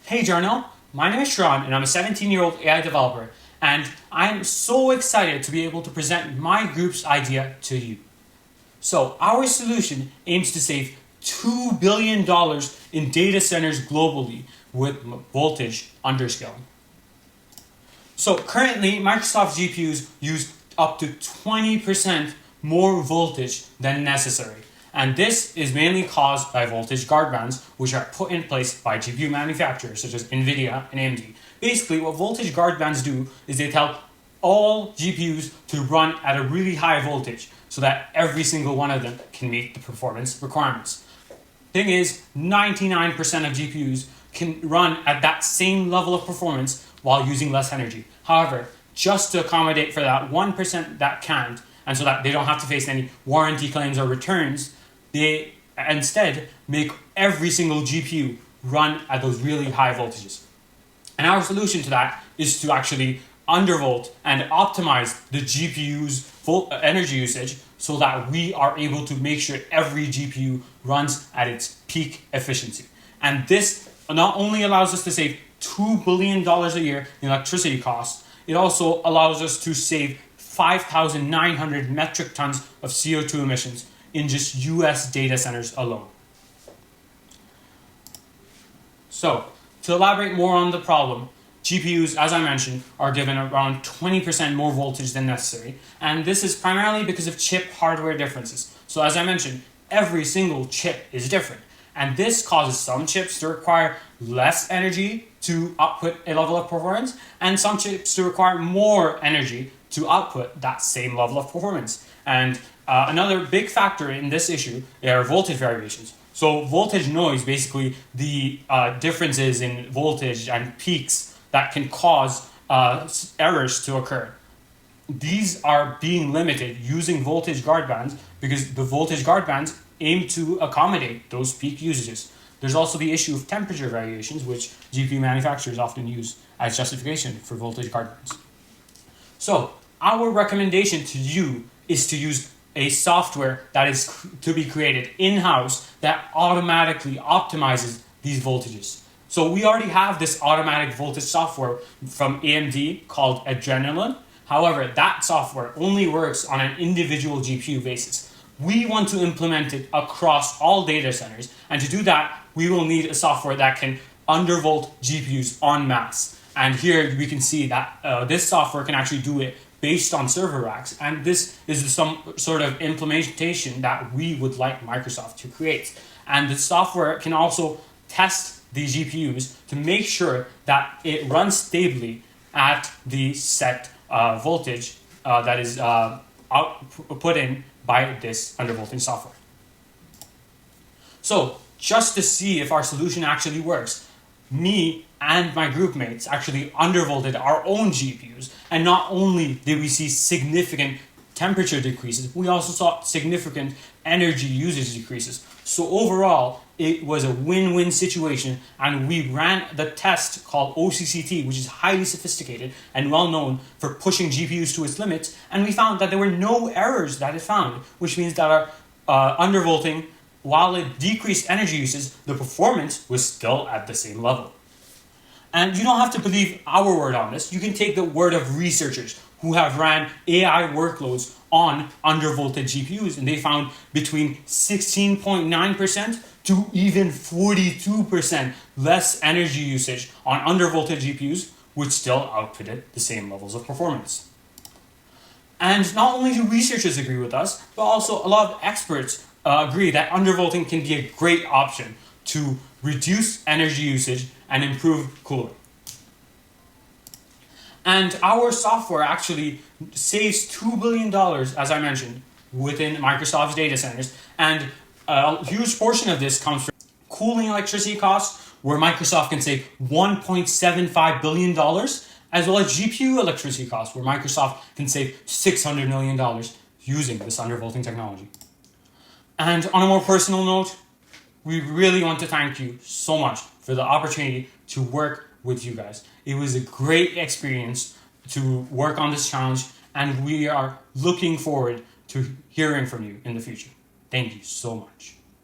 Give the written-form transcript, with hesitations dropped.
Hey Jarnail, my name is Shehraan and I'm a 17-year-old AI developer, and I'm so excited to be able to present my group's idea to you. So our solution aims to save $2 billion in data centers globally with voltage underscaling. So currently Microsoft GPUs use up to 20% more voltage than necessary. And this is mainly caused by voltage guard bands, which are put in place by GPU manufacturers such as NVIDIA and AMD. Basically, what voltage guard bands do is they tell all GPUs to run at a really high voltage so that every single one of them can meet the performance requirements. Thing is, 99% of GPUs can run at that same level of performance while using less energy. However, just to accommodate for that 1% that can't, and so that they don't have to face any warranty claims or returns, they instead make every single GPU run at those really high voltages. And our solution to that is to actually undervolt and optimize the GPU's energy usage so that we are able to make sure every GPU runs at its peak efficiency. And this not only allows us to save $2 billion a year in electricity costs, it also allows us to save 5,900 metric tons of CO2 emissions in just US data centers alone. So, to elaborate more on the problem, GPUs, as I mentioned, are given around 20% more voltage than necessary, and this is primarily because of chip hardware differences. So as I mentioned, every single chip is different, and this causes some chips to require less energy to output a level of performance, and some chips to require more energy to output that same level of performance. And another big factor in this issue are voltage variations. So voltage noise, basically the differences in voltage and peaks that can cause errors to occur. These are being limited using voltage guard bands because the voltage guard bands aim to accommodate those peak usages. There's also the issue of temperature variations, which GPU manufacturers often use as justification for voltage guard bands. So our recommendation to you is to use a software that is to be created in-house that automatically optimizes these voltages. So we already have this automatic voltage software from AMD called Jarnail. However, that software only works on an individual GPU basis. We want to implement it across all data centers, and to do that, we will need a software that can undervolt GPUs en masse. And here we can see that this software can actually do it based on server racks, and this is some sort of implementation that we would like Microsoft to create. And the software can also test these GPUs to make sure that it runs stably at the set voltage that is put in by this undervolting software. So just to see if our solution actually works, me and my group mates actually undervolted our own GPUs, and not only did we see significant temperature decreases, we also saw significant energy usage decreases. So overall, it was a win-win situation, and we ran the test called OCCT, which is highly sophisticated and well known for pushing GPUs to its limits, and we found that there were no errors that it found, which means that our undervolting, while it decreased energy usage, the performance was still at the same level. And you don't have to believe our word on this. You can take the word of researchers who have ran AI workloads on undervolted GPUs, and they found between 16.9% to even 42% less energy usage on undervolted GPUs, which still outputted the same levels of performance. And not only do researchers agree with us, but also a lot of experts agree that undervolting can be a great option to reduce energy usage and improve cooling. And our software actually saves $2 billion, as I mentioned, within Microsoft's data centers. And a huge portion of this comes from cooling electricity costs, where Microsoft can save $1.75 billion, as well as GPU electricity costs, where Microsoft can save $600 million using this undervolting technology. And on a more personal note, we really want to thank you so much for the opportunity to work with you guys. It was a great experience to work on this challenge, and we are looking forward to hearing from you in the future. Thank you so much.